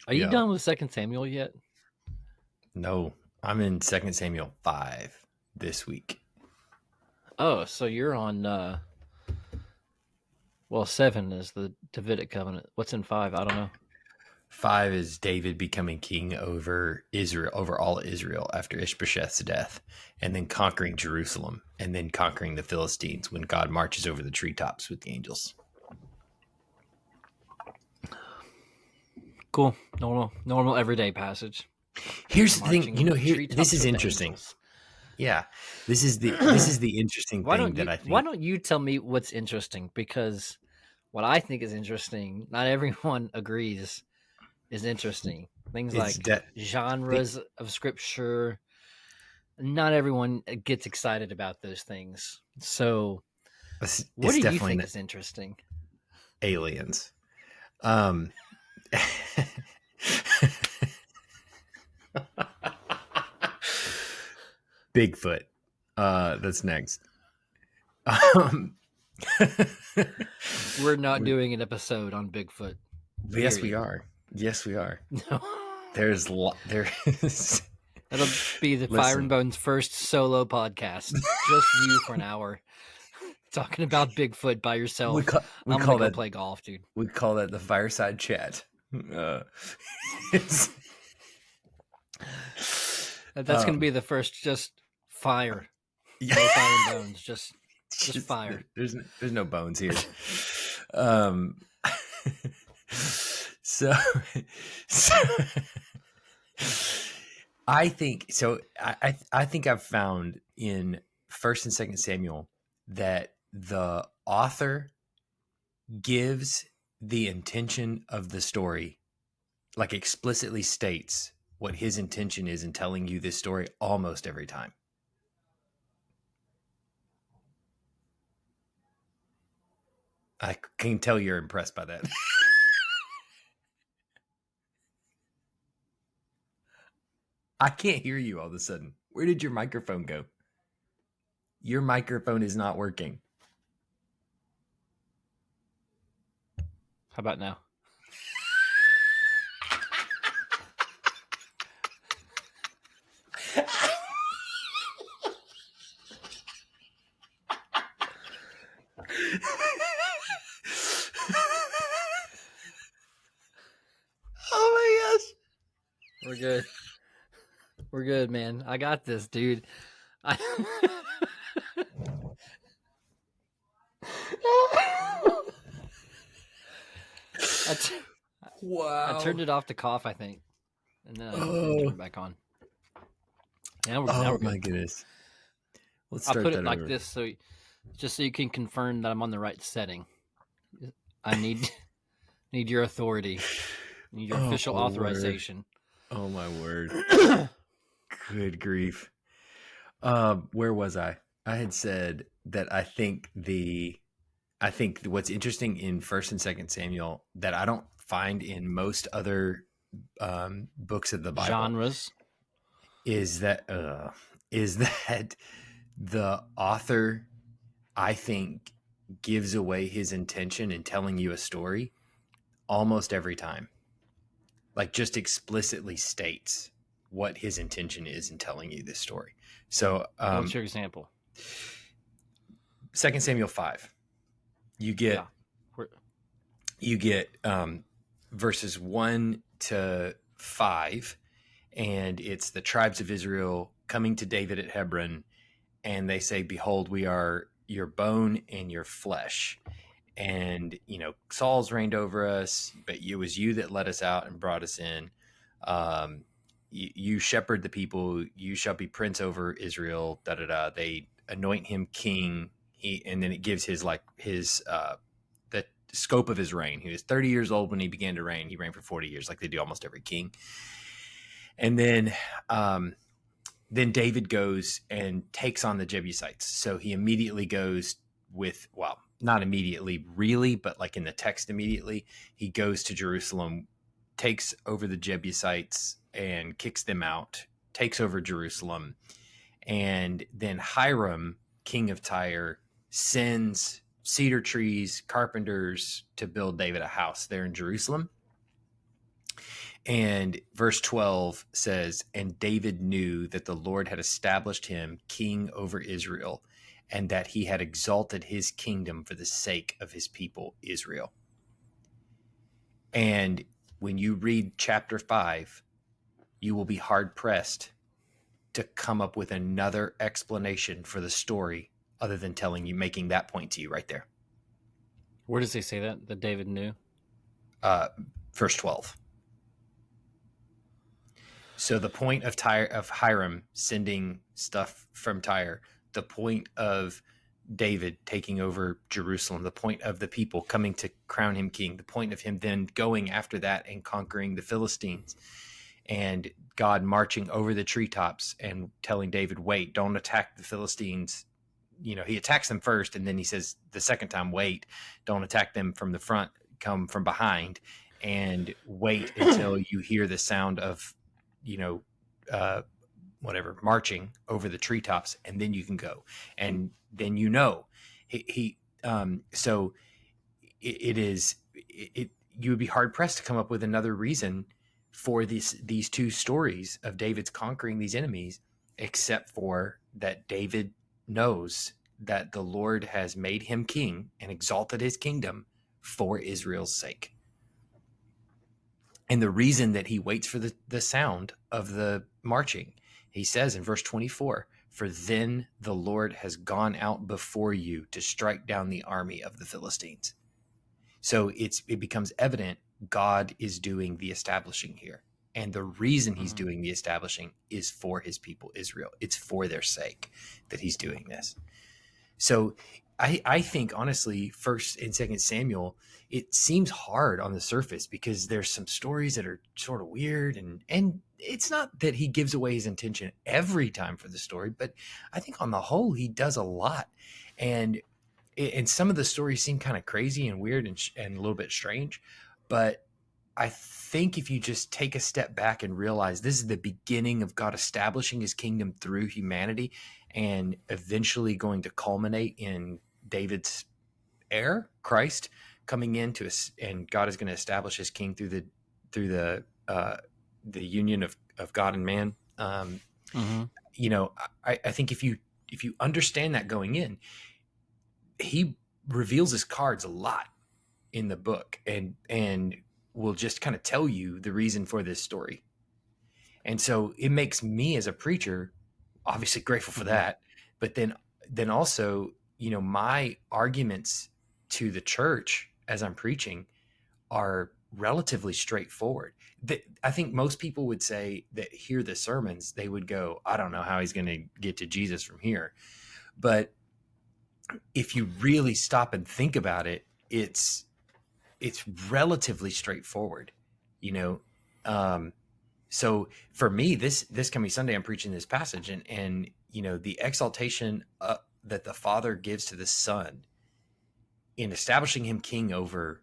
Are you Yeah. done with Second Samuel yet? No, I'm in 2 Samuel 5 this week. Oh, so you're on. Well, 7 is the Davidic covenant. What's in 5? I don't know. 5 is David becoming king over Israel, over all Israel after Ishbosheth's death, and then conquering Jerusalem, and then conquering the Philistines when God marches over the treetops with the angels. Cool. Normal everyday passage. Here's the thing, Marching over the this treetops is with the interesting. angels. Yeah, this is the interesting Why thing don't that you I Why think don't you tell me what's interesting? Because what I think is interesting, not everyone agrees is interesting. Things it's like genres of scripture, not everyone gets excited about those things. So, what it's do you definitely think not is interesting? aliens. Um, Bigfoot. That's next. Um, We're not doing an episode on Bigfoot. yes, we Period. are. Yes, we are. No. There is. That'll be the Fire and Listen, Bones first solo podcast. Just you for an hour talking about Bigfoot by we yourself. call we I'm gonna call go that play golf, dude. we call that the fireside chat. It's, That's gonna be the first. Just fire. yeah, No fire and bones. Just fire. there's no bones here. Um, so, so I think so. I think I've found in First and Second Samuel that the author gives the intention of the story, like explicitly states what his intention is in telling you this story almost every time. I can tell you're impressed by that. I can't hear you all of a sudden. Where did your microphone go? Your microphone is not working. How about now? Oh my gosh. We're good. We're good, man. I got this, dude. I Wow. turned it off to cough, I think, and then I turned it back on. Now we're My good. goodness. Let's I start put it that like over. this just so you can confirm that I'm on the right setting. I need need your authority. I need your Oh official my word. authorization. Oh my word. Good grief. Where was I? I had said that I think what's interesting in First and Second Samuel that I don't find in most other books of the Bible Genres. is that the author, I think, gives away his intention in telling you a story almost every time. Like just explicitly states what his intention is in telling you this story. So, What's your example? 2 Samuel 5, you get Yeah. We're, you get verses 1 to 5, and it's the tribes of Israel coming to David at Hebron, and they say, "Behold, we are your bone and your flesh." And Saul's reigned over us, but it was you that led us out and brought us in. You shepherd the people. You shall be prince over Israel. Da da da. They anoint him king. And then it gives his the scope of his reign. He was 30 years old when he began to reign. He reigned for 40 years, like they do almost every king. And then David goes and takes on the Jebusites. So he immediately goes with, well, not immediately really, but like in the text immediately, he goes to Jerusalem, takes over the Jebusites and kicks them out, takes over Jerusalem. And then Hiram, king of Tyre, sends cedar trees, carpenters to build David a house there in Jerusalem. And verse 12 says, "And David knew that the Lord had established him king over Israel, and that he had exalted his kingdom for the sake of his people Israel." And when you read chapter 5, you will be hard pressed to come up with another explanation for the story other than telling you, making that point to you right there. Where does he say that David knew? Verse 12. So the point of Hiram sending stuff from Tyre, the point of David taking over Jerusalem, the point of the people coming to crown him king, the point of him then going after that and conquering the Philistines, and God marching over the treetops and telling David, wait, don't attack the Philistines. You know, he attacks them first, and then he says the second time, wait, don't attack them from the front, come from behind, and wait until you hear the sound of, you know, whatever, marching over the treetops, and then you can go. And then, you know, so you would be hard pressed to come up with another reason for these two stories of David's conquering these enemies, except for that David knows that the Lord has made him king and exalted his kingdom for Israel's sake. And the reason that he waits for the sound of the marching, he says in verse 24, "For then the Lord has gone out before you to strike down the army of the Philistines." So it becomes evident God is doing the establishing here. And the reason he's doing the establishing is for his people Israel. It's for their sake that he's doing this. So I think, honestly, 1st and 2nd Samuel, it seems hard on the surface because there's some stories that are sort of weird, and it's not that he gives away his intention every time for the story, but I think on the whole he does a lot. And some of the stories seem kind of crazy and weird and a little bit strange, but I think if you just take a step back and realize this is the beginning of God establishing his kingdom through humanity and eventually going to culminate in David's heir, Christ, coming into us, and God is going to establish his king through the union of God and man. You know, I think if you understand that going in, he reveals his cards a lot in the book, and will just kind of tell you the reason for this story. And so it makes me, as a preacher, obviously grateful for that. But then also, you know, my arguments to the church as I'm preaching are relatively straightforward. I think most people would say that hear the sermons, they would go, I don't know how he's going to get to Jesus from here. But if you really stop and think about it, it's relatively straightforward, you know. So for me, this coming Sunday, I'm preaching this passage, and you know, the exaltation that the Father gives to the Son in establishing him king over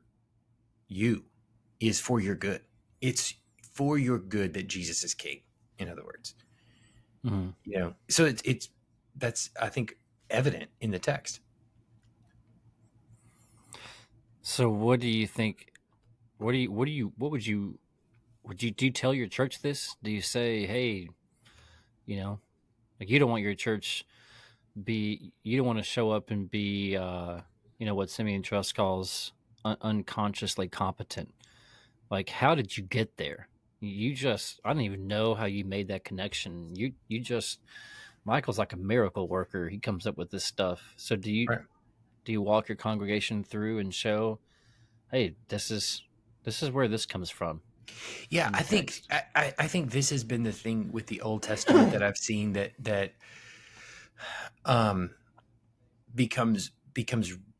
you is for your good. It's for your good that Jesus is king. In other words, you know, so it's that's, I think, evident in the text. So what do you think? What would you do you tell your church this? Do you say, hey, you know, like you don't want your church you don't want to show up and be, you know, what Simeon Trust calls unconsciously competent. Like, how did you get there? You just, I don't even know how you made that connection. You just, Michael's like a miracle worker. He comes up with this stuff. So Right. do you walk your congregation through and show, hey, this is where this comes from? Yeah, I think I think this has been the thing with the Old Testament that I've seen that um, becomes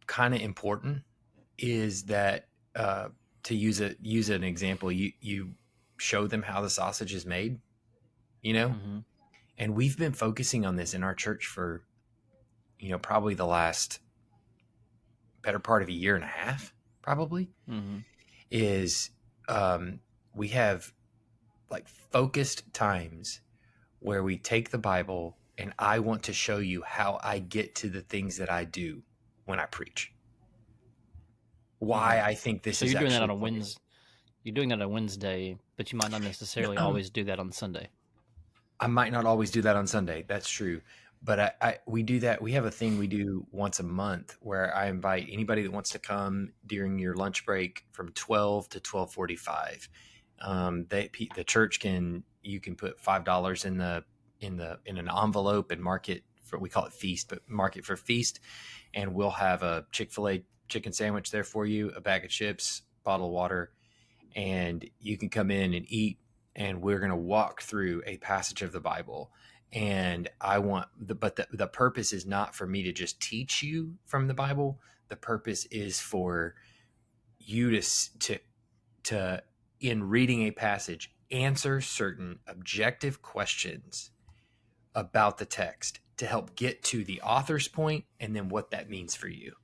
kind of important, is that to use an example, you show them how the sausage is made, you know, and we've been focusing on this in our church for, you know, probably the last better part of a year and a half, probably. Is we have like focused times where we take the Bible and I want to show you how I get to the things that I do when I preach. Why I think this So is you're doing that actually on a pointed. Wednesday. you're doing that on Wednesday, but you might not necessarily No, always do that on Sunday. I might not always do that on Sunday. That's true. But we do that. We have a thing we do once a month where I invite anybody that wants to come during your lunch break from 12 to 12:45. The church you can put $5 in an envelope and mark it for, we call it feast, but mark it for feast, and we'll have a Chick-fil-A chicken sandwich there for you, a bag of chips, bottle of water, and you can come in and eat, and we're going to walk through a passage of the Bible. And the purpose is not for me to just teach you from the Bible. The purpose is for you to in reading a passage, answer certain objective questions about the text to help get to the author's point and then what that means for you.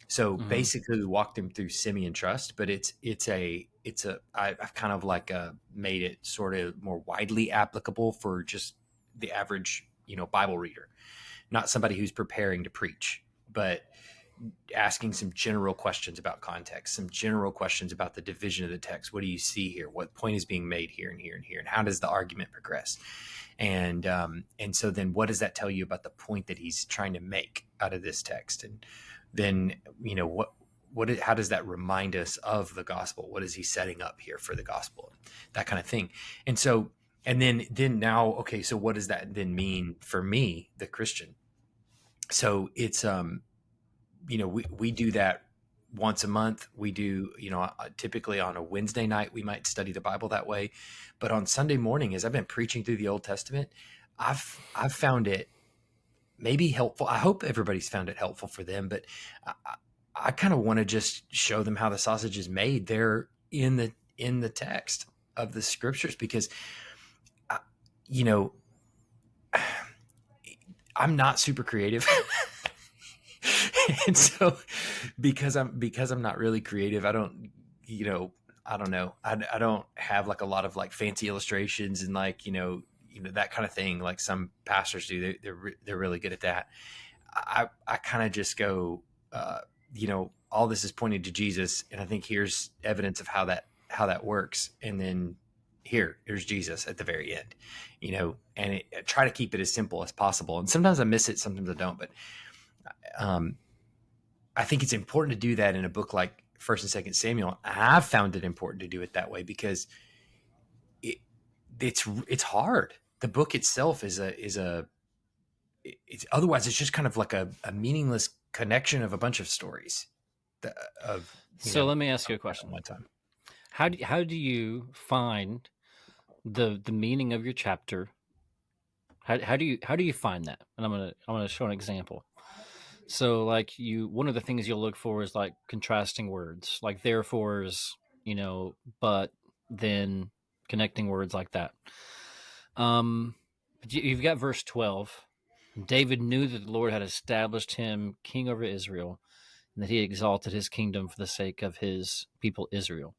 So Mm-hmm. basically, we walked him through Simeon Trust, but I've kind of like made it sort of more widely applicable for just the average Bible reader, not somebody who's preparing to preach, but asking some general questions about context, some general questions about the division of the text. What do you see here? What point is being made here and here and here, and how does the argument progress? And so then what does that tell you about the point that he's trying to make out of this text? And then how does that remind us of the gospel? What is he setting up here for the gospel? That kind of thing. And so and then now, okay, so what does that then mean for me, the Christian? So it's we do that once a month. We do, typically on a Wednesday night, we might study the Bible that way. But on Sunday morning, as I've been preaching through the Old Testament, I've found it maybe helpful. I hope everybody's found it helpful for them, but I kind of want to just show them how the sausage is made there in the text of the scriptures, because I- you know I'm not super creative. And so because I'm not really creative, I don't I don't know, I don't have like a lot of like fancy illustrations and like that kind of thing like some pastors do. They're really good at that. I kind of just go, all this is pointing to Jesus, and I think here's evidence of how that works, and then here's Jesus at the very end, and try to keep it as simple as possible. And sometimes I miss it, sometimes I don't, but um, I think it's important to do that in a book like First and Second Samuel. I've found it important to do it that way because it, it's hard. The book itself it's otherwise it's just kind of like a meaningless connection of a bunch of stories that, of So let me ask you a at question. one time. How do you find the meaning of your chapter? How do you find that? And I'm gonna show an example. So like one of the things you'll look for is like contrasting words, like therefores, but then connecting words like that. But you've got verse 12. David knew that the Lord had established him king over Israel, and that he exalted his kingdom for the sake of his people Israel.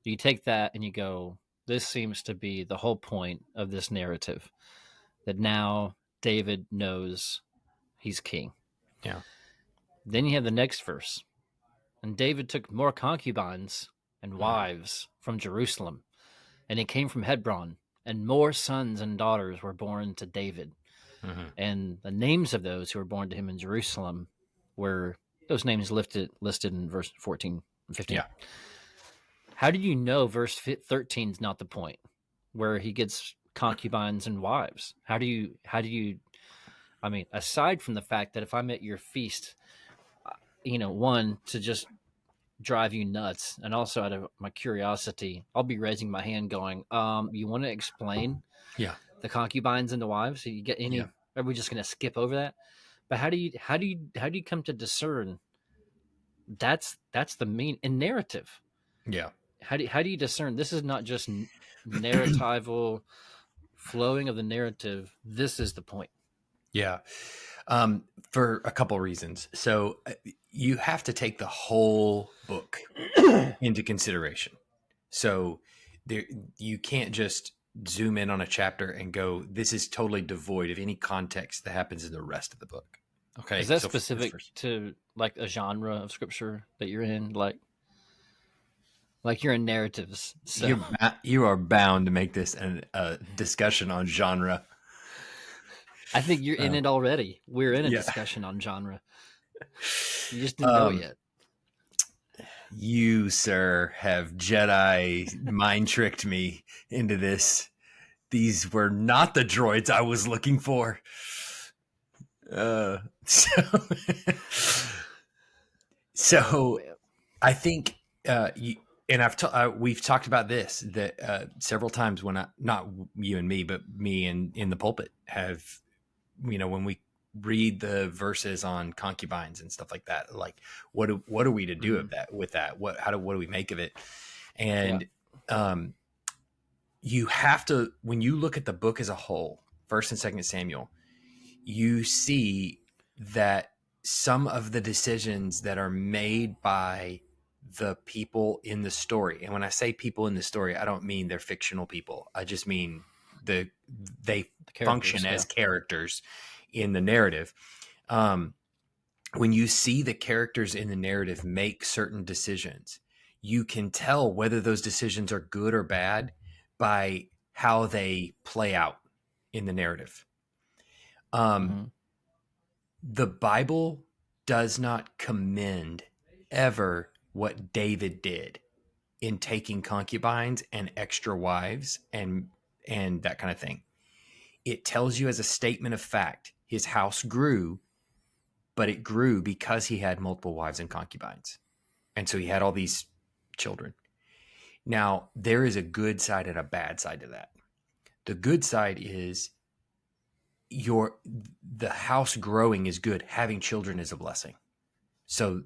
You take that and you go, this seems to be the whole point of this narrative, that now David knows he's king. Yeah. Then you have the next verse. And David took more concubines and Mhm. wives from Jerusalem, and he came from Hebron, and more sons and daughters were born to David. Mhm. And the names of those who were born to him in Jerusalem were those names listed in verse 14 and 15. Yeah. How do you know verse 13 is not the point where he gets concubines and wives? How do you I mean, aside from the fact that if I'm at your feast, one to just drive you nuts, and also out of my curiosity, I'll be raising my hand going, you want to explain Yeah. the concubines and the wives? So you get Yeah. any are we just going to skip over that? But how do you come to discern that's the mean in narrative? Yeah. How do you discern this is not just narratival flowing of the narrative? This is the point. Yeah. For a couple reasons. So you have to take the whole book into consideration. So there, you can't just zoom in on a chapter and go, this is totally devoid of any context that happens in the rest of the book. Is Okay. that So specific first, to like a genre of scripture that you're in? Like Like you're in narratives. So You are bound to make this a discussion on genre. I think you're in Uh, it already. We're in a yeah. discussion on genre. You just didn't know it Um, yet. you, sir, have Jedi mind tricked me into this. These were not the droids I was looking for. So, Oh so man. I think, you, and we've talked about this that several times when not you and me, but me and in the pulpit have, when we read the verses on concubines and stuff like that, like what are we to do Mm-hmm. of that with that? What do we make of it? Yeah. And um, you have to, when you look at the book as a whole, First and Second Samuel, you see that some of the decisions that are made by the people in the story, and when I say people in the story, I don't mean they're fictional people. I just mean the they The function characters. as Yeah. characters in the narrative. Um, when you see the characters in the narrative make certain decisions, you can tell whether those decisions are good or bad by how they play out in the narrative. Um, Mm-hmm. the Bible does not commend ever what David did in taking concubines and extra wives and that kind of thing. It tells you as a statement of fact his house grew, but it grew because he had multiple wives and concubines. And so he had all these children. Now, there is a good side and a bad side to that. The good side is your the house growing is good. Having children is a blessing. So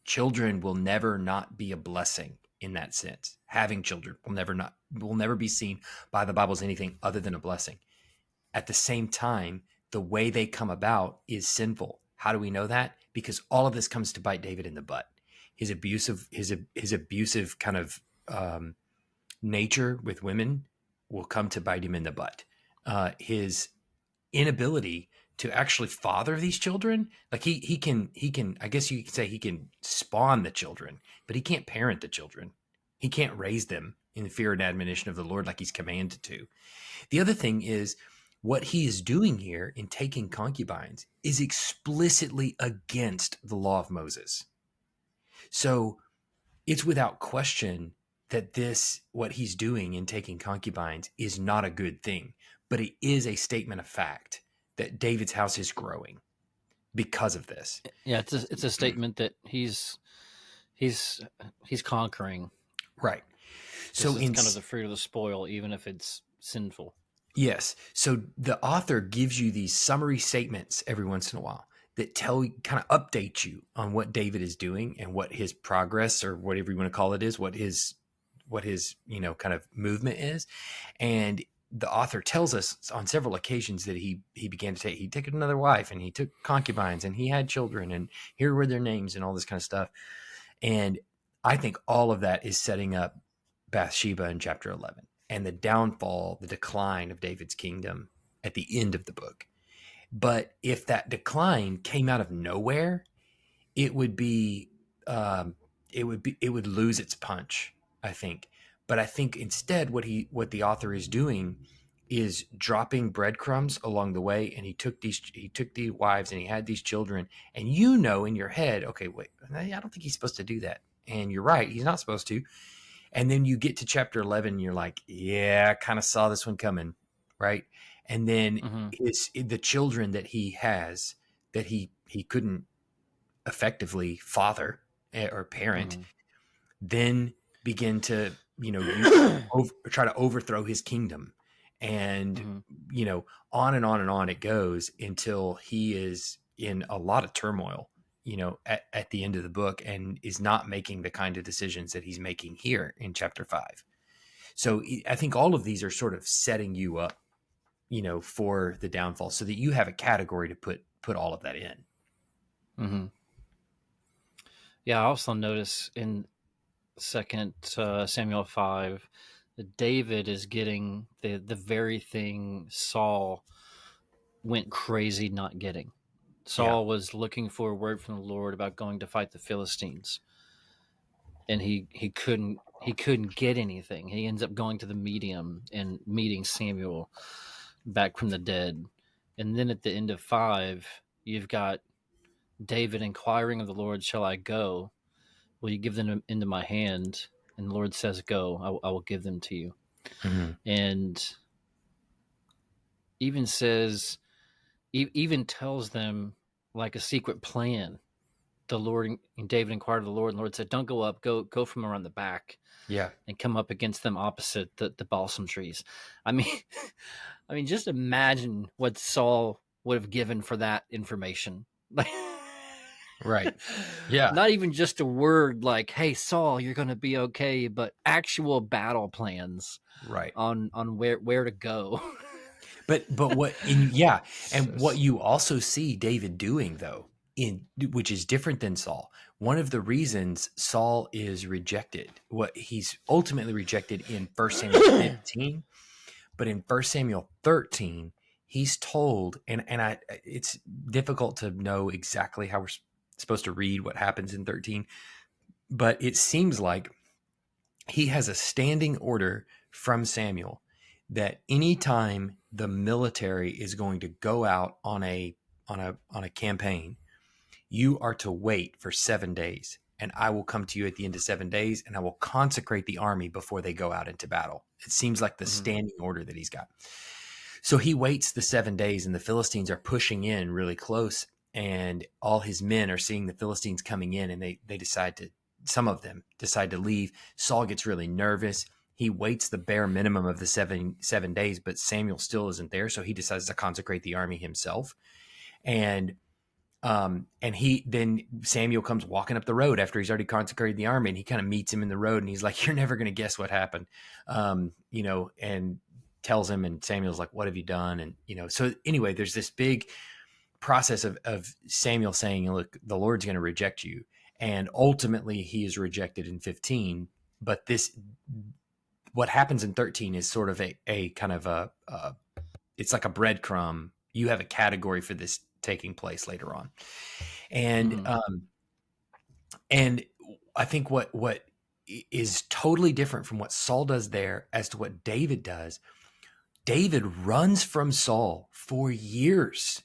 children will never not be a blessing in that sense. Having children will never be seen by the Bible as anything other than a blessing. At the same time, the way they come about is sinful. How do we know that? Because all of this comes to bite David in the butt. His abusive kind of nature with women will come to bite him in the butt. His inability to actually father these children, like he can, I guess you could say he can spawn the children, but he can't parent the children. He can't raise them in the fear and admonition of the Lord like he's commanded to. The other thing is what he is doing here in taking concubines is explicitly against the law of Moses. So it's without question that what he's doing in taking concubines, is not a good thing, but it is a statement of fact that David's house is growing because of this. Yeah. It's a statement that he's he's conquering. Right. This So is in kind of the fruit of the spoil, even if it's sinful. Yes. So the author gives you these summary statements every once in a while that kind of update you on what David is doing and what his progress, or whatever you want to call it, is, what his kind of movement is. And the author tells us on several occasions that he began to he took another wife and he took concubines and he had children and here were their names and all this kind of stuff. And I think all of that is setting up Bathsheba in chapter 11 and the downfall, the decline of David's kingdom at the end of the book. But if that decline came out of nowhere, it would be, it would lose its punch, I think. But I think instead, what the author is doing is dropping breadcrumbs along the way, and he took the wives and he had these children, and in your head, okay, wait, I don't think he's supposed to do that, and you're right, he's not supposed to. And then you get to chapter 11 and you're like, yeah, I kind of saw this one coming, right? And then Mm-hmm. the children that he has, that he couldn't effectively father, or parent, then begin to, Mm-hmm. try to overthrow his kingdom. And Mm-hmm. on and on and on it goes until he is in a lot of turmoil, at the end of the book, and is not making the kind of decisions that he's making here in chapter 5. So I think all of these are sort of setting you up, for the downfall, so that you have a category to put all of that in. Mm-hmm. Yeah, I also notice in Second Samuel 5 that David is getting the very thing Saul went crazy not getting. Yeah. Saul was looking for a word from the Lord about going to fight the Philistines, and he couldn't get anything. He ends up going to the medium and meeting Samuel back from the dead. And then at the end of 5, you've got David inquiring of the Lord, "Shall I go? Will you give them into my hand?" And the Lord says, "Go. I will give them to you." Mhm. And even says, even tells them like a secret plan. The Lord and David inquired of the Lord, and the Lord said, "Don't go up. Go from around the back Yeah. and come up against them opposite the balsam trees." I mean, I mean, just imagine what Saul would have given for that information. Like, Right. Yeah. not even just a word like, "Hey, Saul, you're going to be okay," but actual battle plans Right. on where to go. But what in yeah, So, and what you also see David doing though, in which is different than Saul. One of the reasons Saul is rejected, what he's ultimately rejected in First Samuel 15, but in First Samuel 13, he's told, and I it's difficult to know exactly how we're supposed to read what happens in 13, but it seems like he has a standing order from Samuel that anytime the military is going to go out on a campaign, you are to wait for 7 days, and I will come to you at the end of 7 days, and I will consecrate the army before they go out into battle. It seems like the mhm, standing order that he's got. So he waits the 7 days, and the Philistines are pushing in really close, and all his men are seeing the Philistines coming in, and they decide to. Some of them decide to leave. Saul gets really nervous. He waits the bare minimum of the 7 days, but Samuel still isn't there, so he decides to consecrate the army himself. And he then Samuel comes walking up the road after he's already consecrated the army, and he kind of meets him in the road, and he's like, "You're never going to guess what happened," and tells him, and Samuel's like, "What have you done?" And so anyway, there's this big process of Samuel saying, "Look, the Lord's going to reject you," and ultimately he is rejected in 15. But this, what happens in 13, is sort of a kind of it's like a breadcrumb. You have a category for this taking place later on, and mhm, um, and I think what is totally different from what Saul does there as to what David does. David runs from Saul for years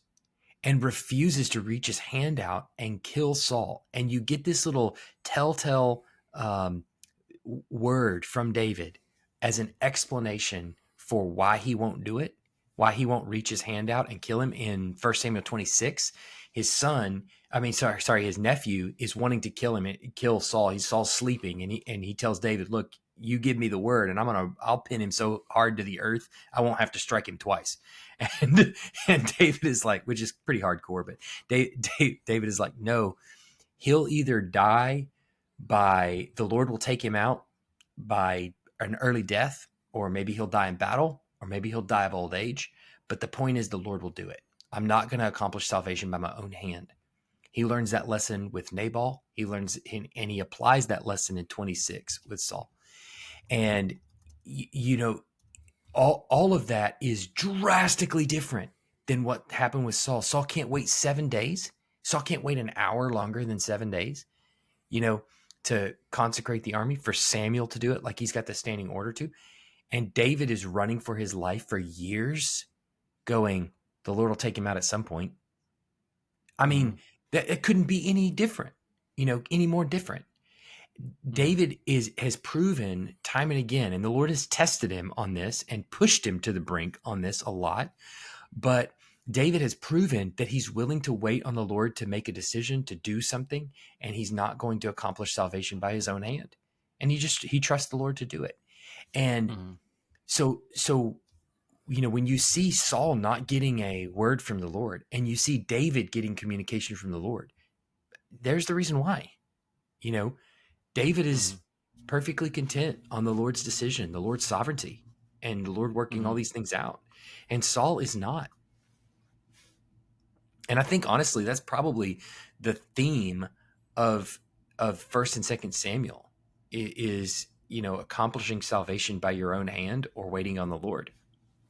and refuses to reach his hand out and kill Saul. And you get this little telltale um, word from David as an explanation for why he won't do it, why he won't reach his hand out and kill him in 1 Samuel 26. His son, sorry, his nephew is wanting to kill him, kill Saul. Saul's sleeping, and he tells David, "Look, you give me the word, and I'll pin him so hard to the earth, I won't have to strike him twice." And and David is like, which is pretty hardcore, but David is like, "No, he'll either die by the Lord will take him out by an early death, or maybe he'll die in battle, or maybe he'll die of old age. But the point is, the Lord will do it. I'm not going to accomplish salvation by my own hand." He learns that lesson with Nabal. And he applies that lesson in 26 with Saul. And, you know, all of that is drastically different than what happened with Saul. Saul can't wait 7 days. Saul can't wait an hour longer than 7 days, you know, to consecrate the army, for Samuel to do it like he's got the standing order to. And David is running for his life for years, going, the Lord will take him out at some point. I mean, mhm, that it couldn't be any different, any more different. mhm, David has proven time and again, and the Lord has tested him on this and pushed him to the brink on this a lot. But David has proven that he's willing to wait on the Lord to make a decision to do something, and he's not going to accomplish salvation by his own hand. And he trusts the Lord to do it. And mhm. so when you see Saul not getting a word from the Lord, and you see David getting communication from the Lord, there's the reason why. You know, David is Mhm. perfectly content on the Lord's decision, the Lord's sovereignty, and the Lord working all Mhm. these things out. And Saul is not. And I think honestly, that's probably the theme of First and Second Samuel is accomplishing salvation by your own hand or waiting on the Lord.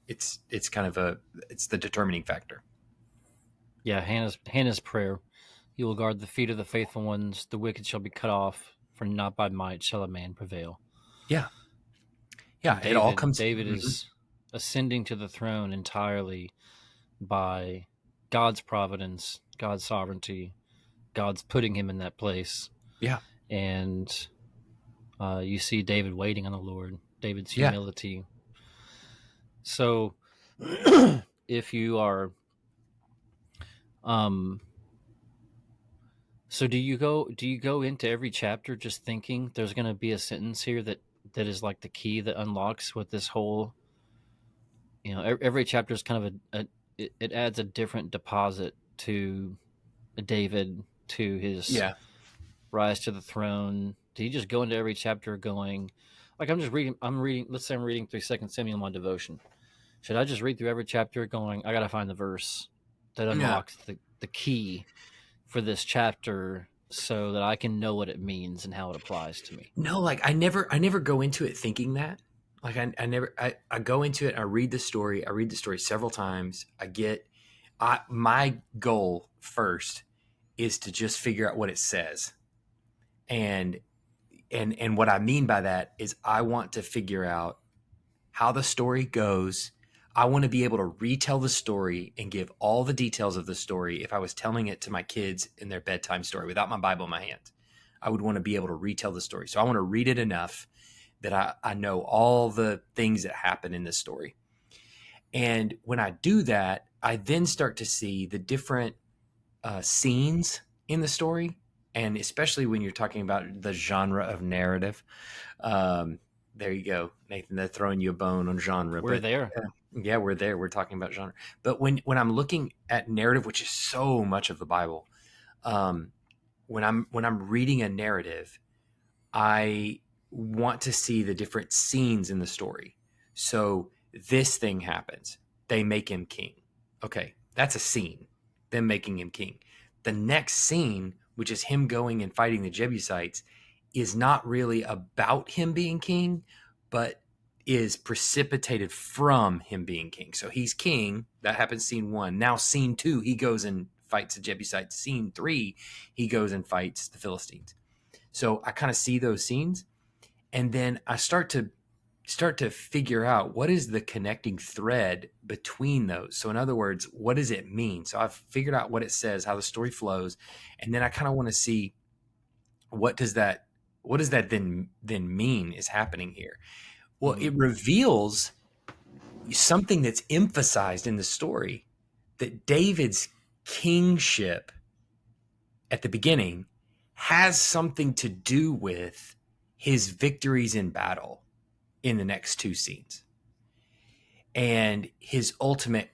It's kind of it's the determining factor. Yeah, Hannah's prayer. "He will guard the feet of the faithful ones; the wicked shall be cut off. for not by might shall a man prevail. Yeah. Yeah. It all comes. David Mhm. is ascending to the throne entirely by God's providence, God's sovereignty, God's putting him in that place. Yeah. And you see David waiting on the Lord, David's Yeah. humility. So if you are, um, so do you go into every chapter just thinking there's going to be a sentence here that is like the key that unlocks what this whole, every chapter is kind of it adds a different deposit to David, to his Yeah. rise to the throne. Do you just go into every chapter going, like I'm reading, let's say I'm reading through Second Samuel in my devotion. Should I just read through every chapter going, I got to find the verse that Yeah. unlocks the key for this chapter so that I can know what it means and how it applies to me? No, like I never go into it thinking that. Like I never, I go into it. I read the story. I read the story several times. My goal first is to just figure out what it says. And and what I mean by that is I want to figure out how the story goes. I want to be able to retell the story and give all the details of the story if I was telling it to my kids in their bedtime story without my Bible in my hand. I would want to be able to retell the story. So I want to read it enough that I know all the things that happen in this story. And when I do that, I then start to see the different scenes in the story. And especially when you're talking about the genre of narrative, um, there you go, Nathan. They're throwing you a bone on genre, We're but there. yeah, we're there. We're talking about genre. But when I'm looking at narrative, which is so much of the Bible, um, when I'm reading a narrative, I want to see the different scenes in the story. So this thing happens. They make him king. Okay, that's a scene. Them making him king. The next scene, which is him going and fighting the Jebusites, is not really about him being king, but is precipitated from him being king. So he's king. That happens scene one. Now scene two, he goes and fights the Jebusites. Scene three, he goes and fights the Philistines. So I kind of see those scenes, and then I start to figure out what is the connecting thread between those. So in other words, what does it mean? So I've figured out what it says, how the story flows, and then I kind of want to see what does that then mean is happening here. Well, Mm-hmm. it reveals something that's emphasized in the story, that David's kingship at the beginning has something to do with his victories in battle in the next two scenes and his ultimate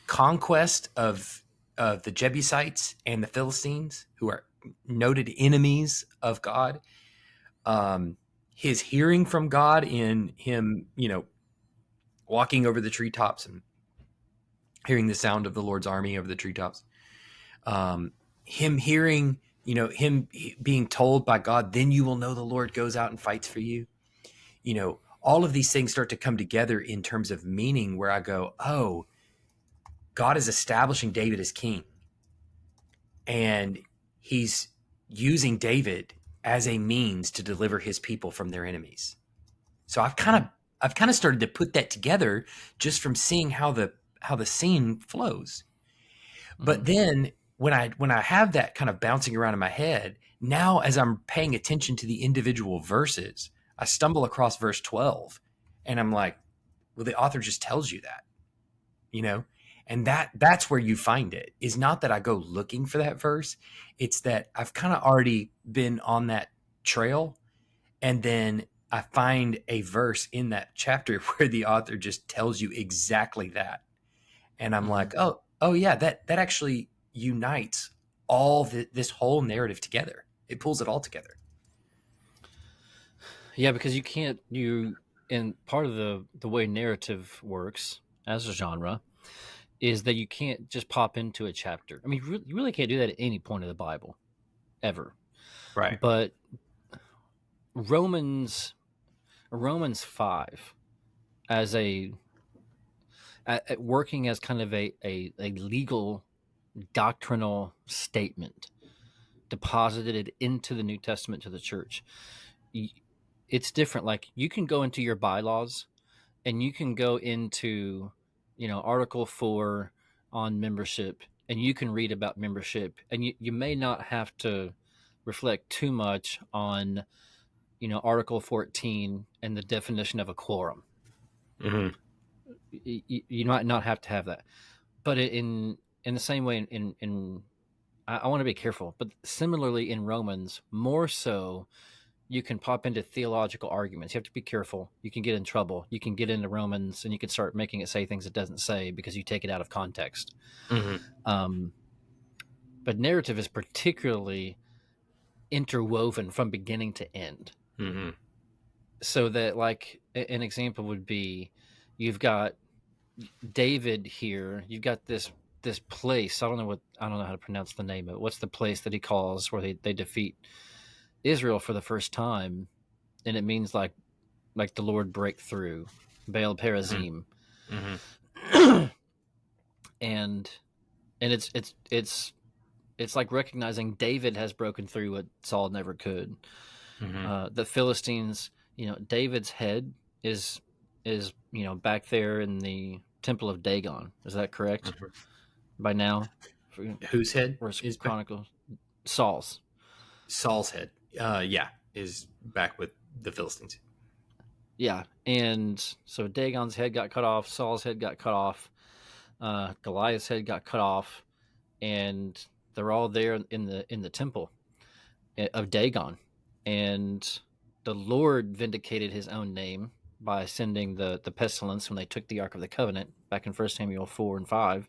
conquest of the Jebusites and the Philistines, who are noted enemies of God. Um, his hearing from God in him, walking over the treetops and hearing the sound of the Lord's army over the treetops. Him hearing, him being told by God, then you will know the Lord goes out and fights for you. All of these things start to come together in terms of meaning where I go, oh, God is establishing David as king. And he's using David as a means to deliver his people from their enemies. So Mm-hmm. I've kind of started to put that together just from seeing how the scene flows. Mm-hmm. But then when I have that kind of bouncing around in my head, now as I'm paying attention to the individual verses, I stumble across verse 12 and I'm like, well, the author just tells you that, you know? And that's where you find it. Is not that I go looking for that verse. It's that I've kind of already been on that trail, and then I find a verse in that chapter where the author just tells you exactly that. And I'm Mm-hmm. like, oh yeah, that actually unites this whole narrative together. It pulls it all together. Yeah, because you can't you and part of the way narrative works as a genre is that you can't just pop into a chapter. I mean, you really can't do that at any point of the Bible ever. Right. But Romans Romans 5 as working as kind of a legal doctrinal statement deposited it into the New Testament to the church. It's different. Like, you can go into your bylaws and you can go into, Article 4 on membership, and you can read about membership, and you may not have to reflect too much on, Article 14 and the definition of a quorum. Mm-hmm. You might not have to have that, but in the same way, in I want to be careful, but similarly in Romans, more so, you can pop into theological arguments. You have to be careful. You can get in trouble. You can get into Romans and you can start making it say things it doesn't say because you take it out of context. Mm-hmm. Um, but narrative is particularly interwoven from beginning to end. Mm-hmm. So that, like, an example would be, you've got David here. You've got this place. I don't know how to pronounce the name of it. What's the place that he calls where they defeat Israel for the first time? And it means like the Lord break through, Baal Perazim. Mm-hmm. and it's like recognizing David has broken through what Saul never could. Mm-hmm. The Philistines, David's head is back there in the temple of Dagon. Is that correct? Mm-hmm. By now, Whose head where's is back? Chronicles? Saul's. Saul's head. Yeah, is back with the Philistines. Yeah, and so Dagon's head got cut off. Saul's head got cut off. Goliath's head got cut off, and they're all there in the temple of Dagon, and the Lord vindicated His own name by sending the pestilence when they took the Ark of the Covenant back in 1 Samuel 4 and 5.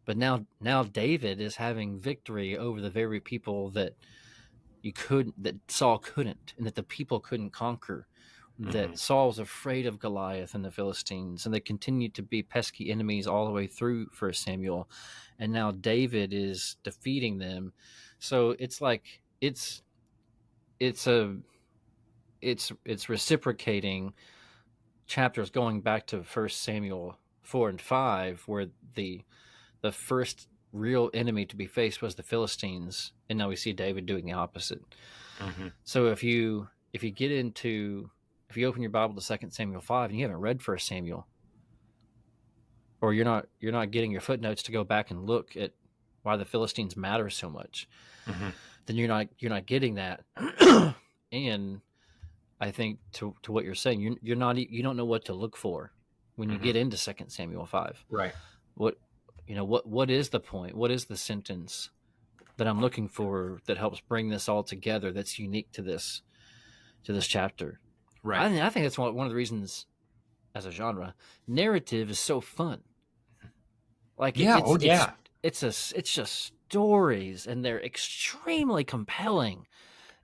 But now David is having victory over the very people that Saul couldn't, and that the people couldn't conquer. Mm-hmm. That Saul was afraid of Goliath and the Philistines, and they continued to be pesky enemies all the way through 1 Samuel, and now David is defeating them. So it's like it's reciprocating chapters going back to 1 Samuel 4 and 5, where the first real enemy to be faced was the Philistines, and now we see David doing the opposite. Mm-hmm. So if you open your Bible to 2 Samuel 5 and you haven't read 1 Samuel, or you're not getting your footnotes to go back and look at why the Philistines matter so much, Mm-hmm. then you're not getting that. And I think to what you're saying, you don't know what to look for when you Mm-hmm. get into 2 Samuel 5. Right. What is the point? What is the sentence that I'm looking for that helps bring this all together, that's unique to this chapter? Right. I think that's one of the reasons, as a genre, narrative is so fun. Like, Yeah. Oh, yeah. it's just stories, and they're extremely compelling,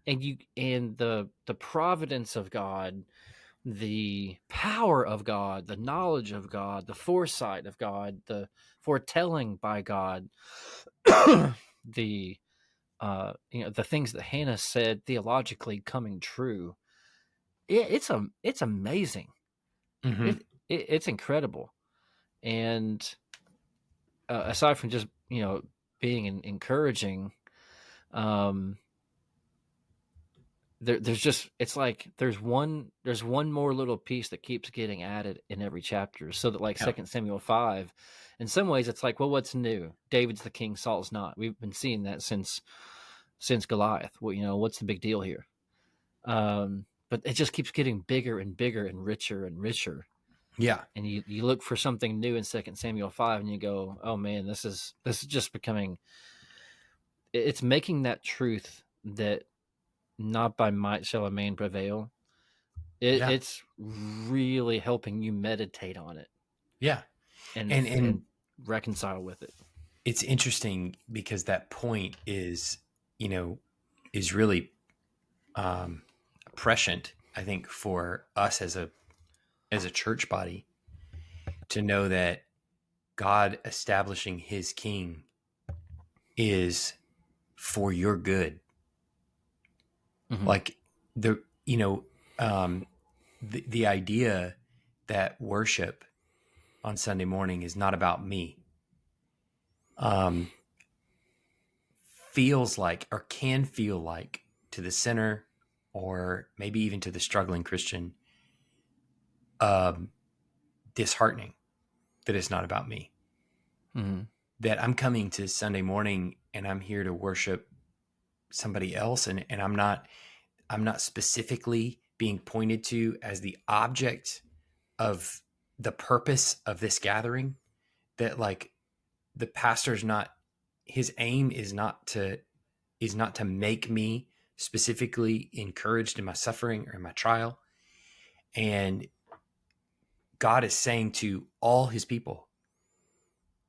and the providence of God, the power of God, the knowledge of God, the foresight of God, the foretelling by God, the the things that Hannah said theologically coming true. It's amazing. Mm-hmm. It's incredible. And aside from just being encouraging, um, there's just, it's like there's one more little piece that keeps getting added in every chapter, so that, like, Yeah. 2 Samuel 5, in some ways it's like, well, what's new? David's the king, Saul's not. We've been seeing that since Goliath. Well, what's the big deal here? But it just keeps getting bigger and bigger and richer and richer. Yeah. And you look for something new in 2 Samuel 5 and you go, oh man, this is just becoming, it's making that truth that not by might shall a man prevail. Yeah. It's really helping you meditate on it Yeah. And and reconcile with it. it's interesting because that point is really prescient, I think, for us as a church body, to know that God establishing His king is for your good. Mm-hmm. Like, the the idea that worship on Sunday morning is not about me. feels like, or can feel like, to the sinner, or maybe even to the struggling Christian, um, disheartening that it's not about me. Mm-hmm. That I'm coming to Sunday morning and I'm here to worship somebody else, and I'm not specifically being pointed to as the object of the purpose of this gathering. That like the pastor's not, his aim is not to make me specifically encouraged in my suffering or in my trial. And God is saying to all his people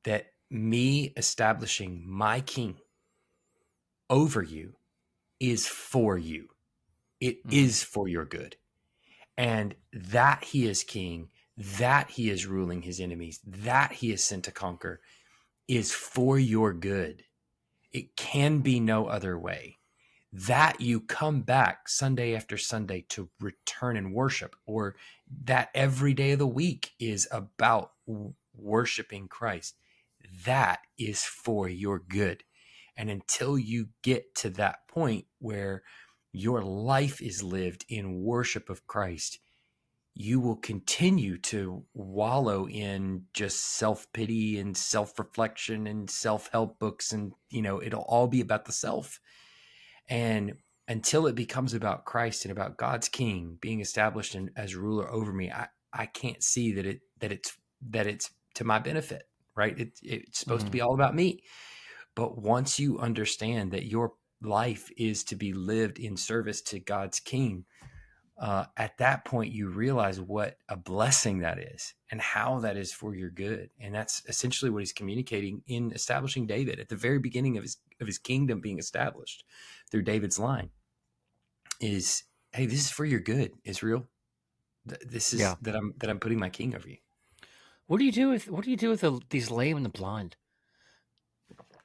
that me establishing my king over you is for you. It Mm-hmm. is for your good. And that he is king, that he is ruling his enemies, that he is sent to conquer is for your good. It can be no other way. That you come back Sunday after Sunday to return and worship, or that every day of the week is about worshiping Christ, that is for your good. And until you get to that point where your life is lived in worship of Christ, you will continue to wallow in just self-pity and self-reflection and self-help books, and it'll all be about the self. And until it becomes about Christ and about God's king being established as ruler over me, I can't see that it's to my benefit, right? It's supposed to Mm-hmm. be all about me. But once you understand that your life is to be lived in service to God's king, at that point you realize what a blessing that is and how that is for your good. And that's essentially what he's communicating in establishing David at the very beginning of his kingdom being established through David's line is, hey, this is for your good, Israel. This is Yeah. that I'm putting my king over you. What do you do with these lame and the blind?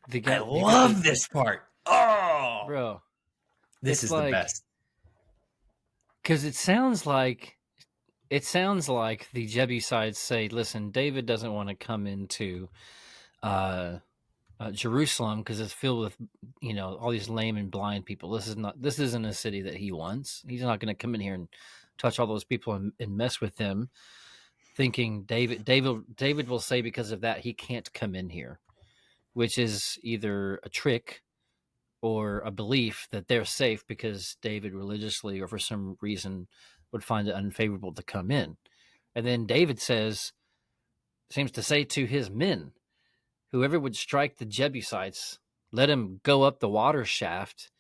I You got love this part. Oh, bro. this It's is the like, best. because it sounds like the Jebusites say, "Listen, David doesn't want to come into uh, Jerusalem because it's filled with all these lame and blind people. This isn't a city that he wants. He's not going to come in here and touch all those people and mess with them." Thinking David will say because of that he can't come in here, which is either a trick or a belief that they're safe because David religiously or for some reason would find it unfavorable to come in. And then David seems to say to his men, whoever would strike the Jebusites, let him go up the water shaft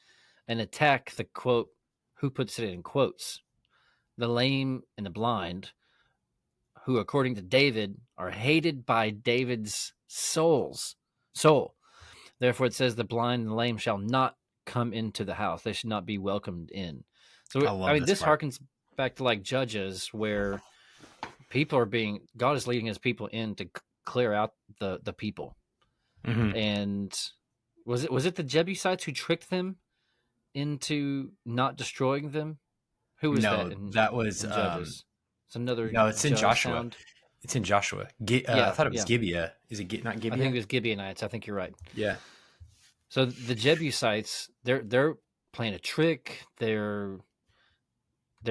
and attack the quote, who puts it in quotes, the lame and the blind, who according to David are hated by David's soul. Therefore, it says the blind and the lame shall not come into the house; they should not be welcomed in. So, I I love mean, this this part. harkens back to like Judges, where God is leading His people in to clear out the people. Mm-hmm. And was it the Jebusites who tricked them into not destroying them? Who was that No, that was in Judges? It's another no, it's in judge Joshua. sound. It's in Joshua. I Yeah, thought it was yeah. Gibeah. Is it not I think Gibeah? it was Gibeonites. I think you're right. Yeah. So the Jebusites, they're playing a trick. They're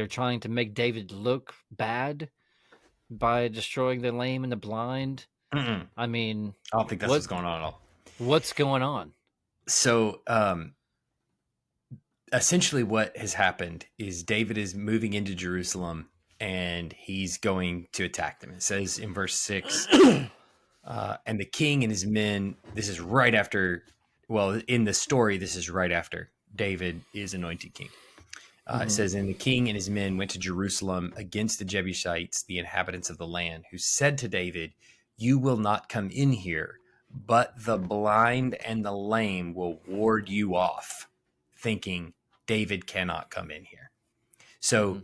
trying to make David look bad by destroying the lame and the blind. Mm-mm. I mean, I don't think that's what what's going on at all. what's going on? So, essentially, what has happened is David is moving into Jerusalem and he's going to attack them. It says in verse 6, and the king and his men, this is right after, well, in the story, this is right after David is anointed king. It Mm-hmm. says, and the king and his men went to Jerusalem against the Jebusites, the inhabitants of the land, who said to David, you will not come in here, but the blind and the lame will ward you off, thinking David cannot come in here. So Mm-hmm.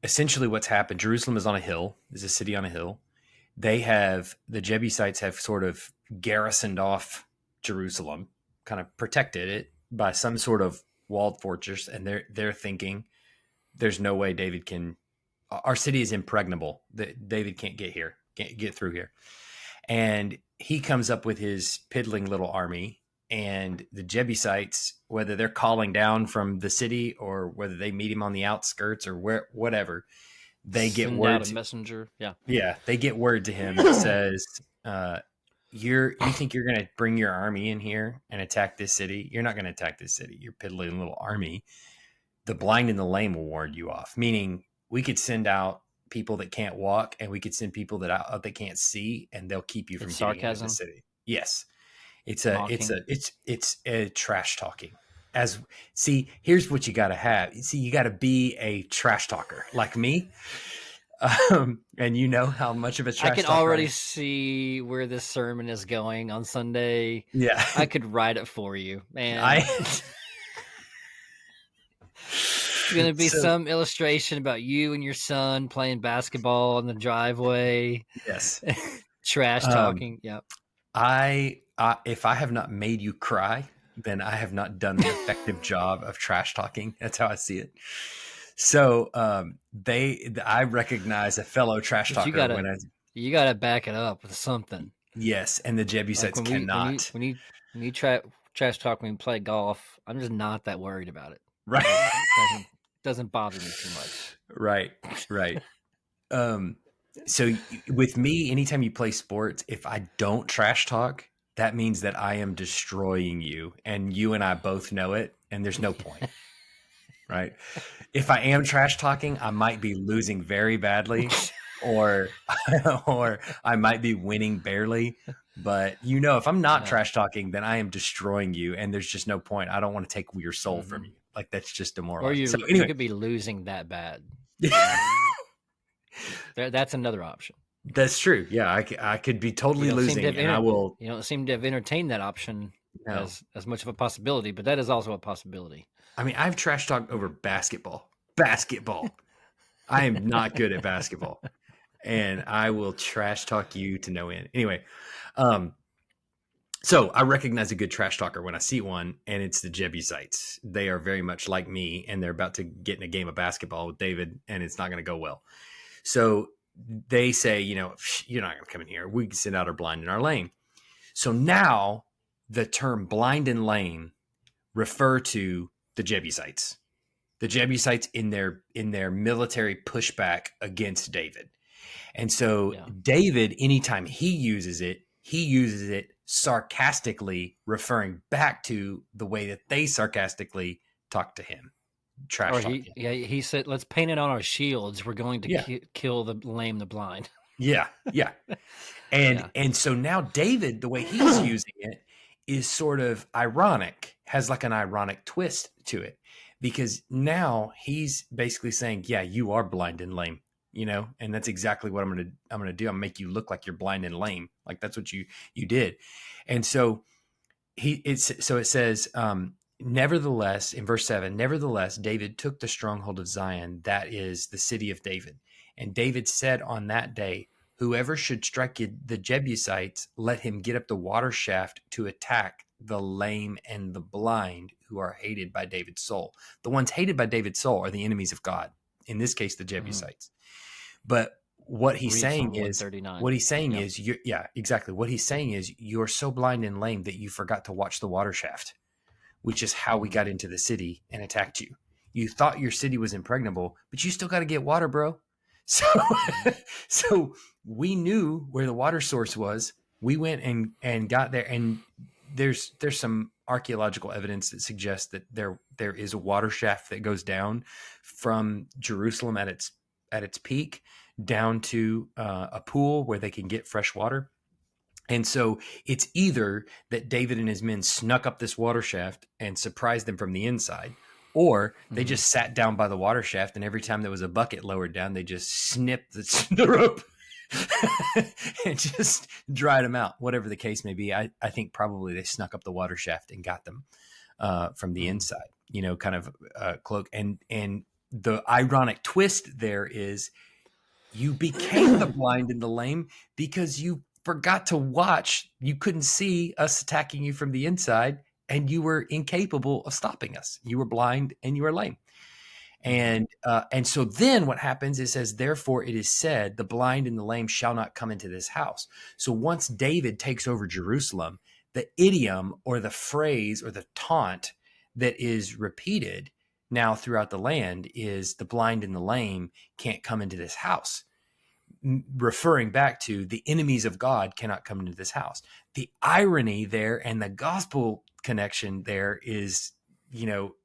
essentially what's happened, Jerusalem is on a hill, is a city on a hill. The Jebusites have sort of garrisoned off Jerusalem, kind of protected it by some sort of walled fortress, and they're thinking there's no way David can. Our city is impregnable. That David can't get here, can't get through here, and he comes up with his piddling little army, and the Jebusites, whether they're calling down from the city or whether they meet him on the outskirts or whatever, they get Send out word a messenger. Yeah. yeah, they get word to him that says, you think you're going to bring your army in here and attack this city? You're not going to attack this city. Your piddling little army. The blind and the lame will ward you off. Meaning, we could send out people that can't walk, and we could send people that can't see, and they'll keep you from It's getting into the sarcasm, city. Yes, mocking. it's a trash talking. As see, here's what you got to have. See, you got to be a trash talker like me. And you know how much of a I trash can talker I already am. see where this sermon is going on Sunday. Yeah, I could write it for you, man. I It's going to be so some illustration about you and your son playing basketball in the driveway, yes. trash Um, talking. Yep. if I have not made you cry, then I have not done an effective job of trash talking. That's how I see it. So I recognize a fellow trash But talker when I you gotta back it up with something. yes, and the Like Jebusites when we cannot. when you trash talk when we play golf, I'm just not that worried about it. Right, Doesn't bother me too much. right, right. Um, so with me, anytime you play sports, if I don't trash talk, that means that I am destroying you, and you and I both know it, and there's no point, right? If I am trash talking, I might be losing very badly, or or I might be winning barely. But if I'm not Yeah. trash talking, then I am destroying you, and there's just no point. I don't want to take your soul from Mm-hmm. you. Like that's just Or demoralizing. So you anyway, could be losing that bad. You know, that's another option. that's true. Yeah, I could be You totally don't seem to losing, have and I will. you don't seem to have entertained that option No, as much of a possibility, but that is also a possibility. I mean I've trash talked over basketball. Basketball. I am not good at basketball, and I will trash talk you to no end. Anyway, um, so I recognize a good trash talker when I see one, and it's the Jebusites. They are very much like me, and they're about to get in a game of basketball with David, and it's not going to go well. So they say, you're not going to come in here. We can send out our blind and our lame. So now the term blind and lame refer to the Jebusites. The Jebusites in their military pushback against David. And so Yeah. David, anytime he uses it sarcastically, referring back to the way that they sarcastically talk to him, trash Or talk him. he said, "Let's paint it on our shields. We're going to Yeah, kill the lame, the blind." yeah, yeah. And Yeah. and so now David, the way he's using it is sort of ironic, has like an ironic twist to it. Because now he's basically saying, yeah, you are blind and lame, and that's exactly what I'm gonna do. I'm gonna make you look like you're blind and lame. Like that's what you did. And so it says, nevertheless, in verse 7, nevertheless, David took the stronghold of Zion, that is the city of David. And David said on that day, whoever should strike the Jebusites, let him get up the water shaft to attack the lame and the blind who are hated by David's soul. The ones hated by David's soul are the enemies of God. In this case, the Mm-hmm. Jebusites. But what he's Read saying Psalm is, 139. Yep. yeah, exactly. What he's saying is, you're so blind and lame that you forgot to watch the water shaft, which is how we Mm-hmm. got into the city and attacked you. You thought your city was impregnable, but you still got to get water, bro. So, Mm-hmm. so we knew where the water source was. We went and got there, and there's some archaeological evidence that suggests that there is a water shaft that goes down from Jerusalem at its peak down to a pool where they can get fresh water. And so it's either that David and his men snuck up this water shaft and surprised them from the inside, or they Mm-hmm. just sat down by the water shaft, and every time there was a bucket lowered down, they just snipped the rope and just dried them out. Whatever the case may be, I think probably they snuck up the water shaft and got them from the Mm-hmm. inside, kind of cloak. And the ironic twist there is you became the blind and the lame because you forgot to watch. You couldn't see us attacking you from the inside, and you were incapable of stopping us. You were blind and you were lame. Mm-hmm. And so then what happens, it says, therefore it is said, the blind and the lame shall not come into this house. So once David takes over Jerusalem, The idiom or the phrase or the taunt that is repeated now throughout the land is the blind and the lame can't come into this house, referring back to the enemies of God cannot come into this house. The irony there and the gospel connection there is,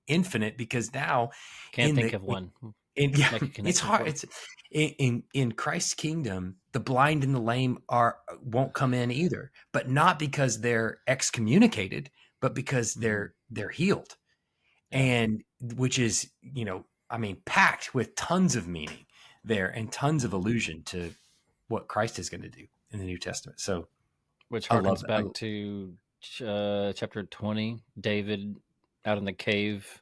infinite, because now Can't in think the of one. yeah, Make a it's connection hard. for. It's in Christ's kingdom, the blind and the lame won't come in either, but not because they're excommunicated, but because Mm-hmm. they're healed, Yeah. and which is, packed with tons of meaning there and tons of allusion to what Christ is going to do in the New Testament. So Which I love harkens that. back to chapter 20, David out in the cave.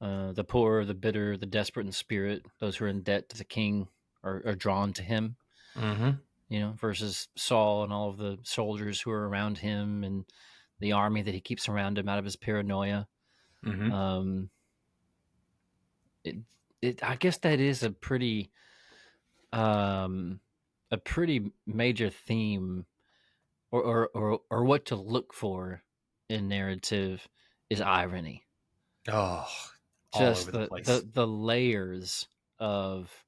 The poor, the bitter, the desperate in spirit, those who are in debt to the king are drawn to him, Mm-hmm. versus Saul and all of the soldiers who are around him and the army that he keeps around him out of his paranoia. Mm-hmm. Um, it, I guess that is um, a pretty major theme, or what to look for in narrative is irony. Oh, all Just over the the place. the layers of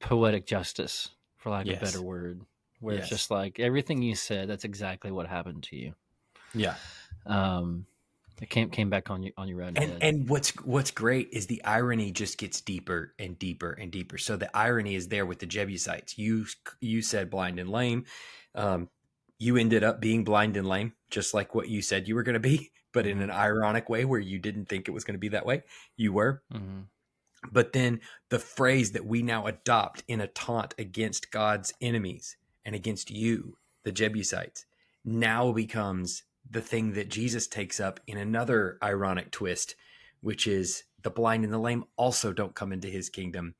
poetic justice, for lack of a better Yes. word, where it's Yes. just like everything you said, that's exactly what happened to you. Yeah. Um, it came back on your own And head. and what's great is the irony just gets deeper and deeper and deeper. So the irony is there with the Jebusites. You said blind and lame. Um, you ended up being blind and lame, just like what you said you were going to be, but in Mm-hmm. an ironic way where you didn't think it was going to be that way. You were. Mm-hmm. But then the phrase that we now adopt in a taunt against God's enemies and against you, the Jebusites, now becomes the thing that Jesus takes up in another ironic twist, which is the blind and the lame also don't come into his kingdom.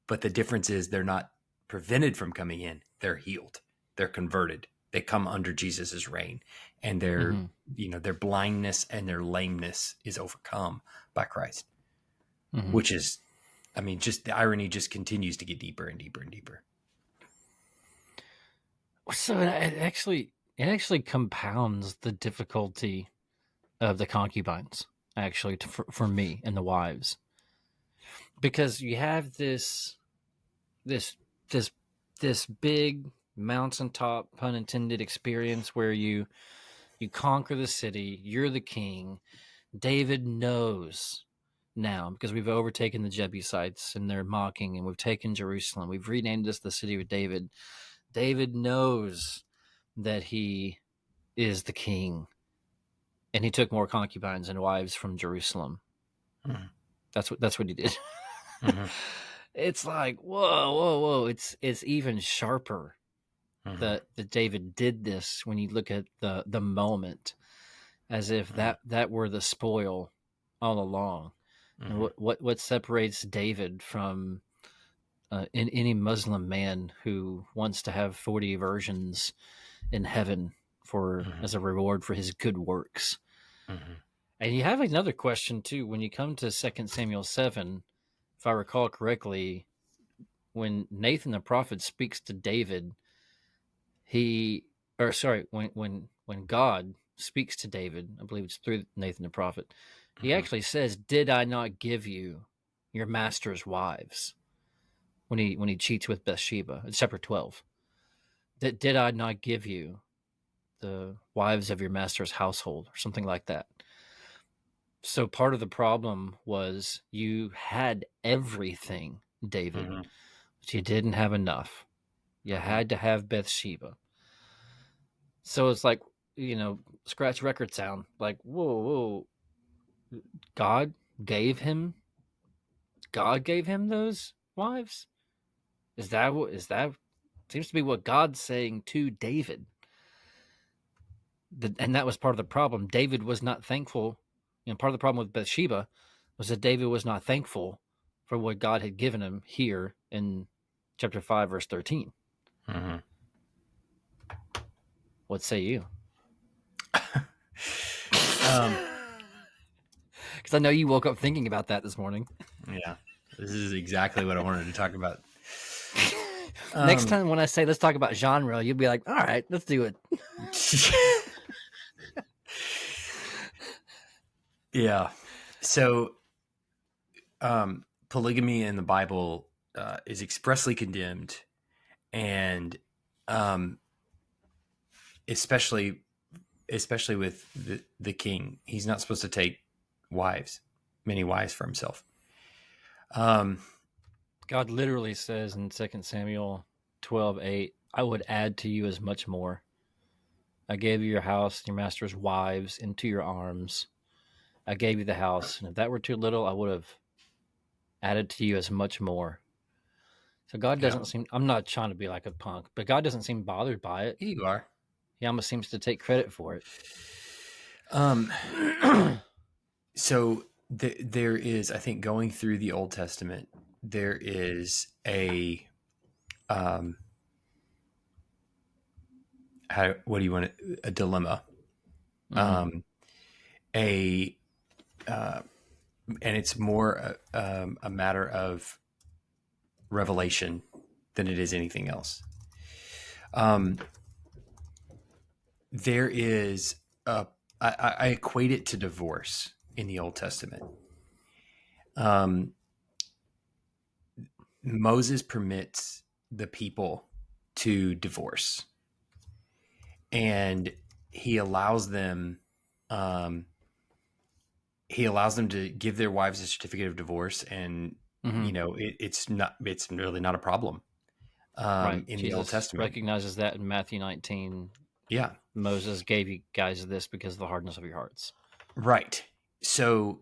But the difference is they're not prevented from coming in, they're healed, they're converted. They come under Jesus's reign, and Mm-hmm. their blindness and their lameness is overcome by Christ, Mm-hmm. which is, just the irony just continues to get deeper and deeper and deeper. So it actually compounds the difficulty of the concubines, actually, for me and the wives, because you have this this this big mountaintop, pun intended, experience where you conquer the city, you're the king. David knows now, because we've overtaken the Jebusites and they're mocking, and we've taken Jerusalem, we've renamed this the city of David. David knows that he is the king, and he took more concubines and wives from Jerusalem. Mm-hmm. That's what he did. Mm-hmm. It's like, whoa, whoa, whoa! It's even sharper Mm-hmm. that David did this when you look at the moment, as if that were the spoil all along. And Mm-hmm. what separates David from in any Muslim man who wants to have 40 virgins in heaven for Mm-hmm. as a reward for his good works? Mm-hmm. And you have another question too when you come to 2 Samuel 7, if I recall correctly, when Nathan the prophet speaks to David, he or sorry, when God speaks to David, I believe it's through Nathan the prophet, he Mm-hmm. actually says, "Did I not give you your master's wives?" When he cheats with Bathsheba, it's chapter 12. That did I not give you the wives of your master's household, or something like that. So part of the problem was you had everything, David, Mm-hmm. but you didn't have enough. You Mm-hmm. had to have Bathsheba. So it's like, scratch record sound. Like, whoa, whoa. God gave him God gave him those wives? Is that seems to be what God's saying to David. And that was part of the problem. David was not thankful. Part of the problem with Bathsheba was that David was not thankful for what God had given him here in chapter 5, verse 13. Mm-hmm. What say you? um, Because I know you woke up thinking about that this morning. yeah, this is exactly what I wanted to talk about. Next Um, time when I say let's talk about genre, you'll be like, all right, let's do it. Yeah. So, polygamy in the Bible is expressly condemned, and um, especially with the king, he's not supposed to take many wives for himself. Um, God literally says in 2 Samuel 12:8, I would add to you as much more. I gave you your house and your master's wives into your arms. I gave you the house, and if that were too little, I would have added to you as much more. So God yeah, doesn't seem, I'm not trying to be like a punk, but God doesn't seem bothered by it. you are. He almost seems to take credit for it. Um, so there is, I think, going through the Old Testament, there is um, what do you want a dilemma, Mm-hmm. um, a uh, and it's more a matter of revelation than it is anything else. Um, there is I equate it to divorce in the Old Testament. Um, Moses permits the people to divorce, and he allows them um, to give their wives a certificate of divorce, and Mm-hmm. it's really not a problem Right. in the Old Jesus Testament. recognizes that in Matthew 19. Yeah, Moses gave you guys this because of the hardness of your hearts. right. So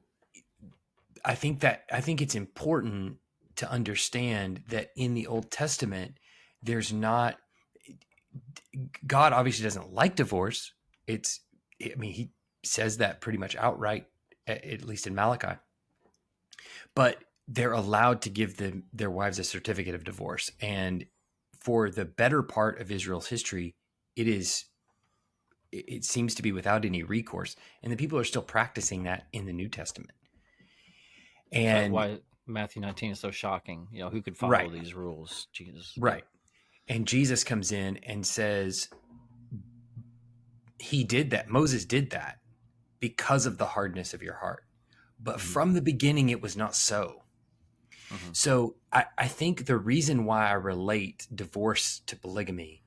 I think it's important to understand that in the Old Testament, there's not God obviously doesn't like divorce. It's I mean he says that pretty much outright, at least in Malachi. But they're allowed to give their wives a certificate of divorce, and for the better part of Israel's history, it seems to be without any recourse, and the people are still practicing that in the New Testament. So And why Matthew 19 is so shocking? Who could follow right, these rules? Jesus. Yeah. right. And Jesus comes in and says he did that. Moses did that because of the hardness of your heart. But Mm-hmm. from the beginning, it was not so. Mm-hmm. So I think the reason why I relate divorce to polygamy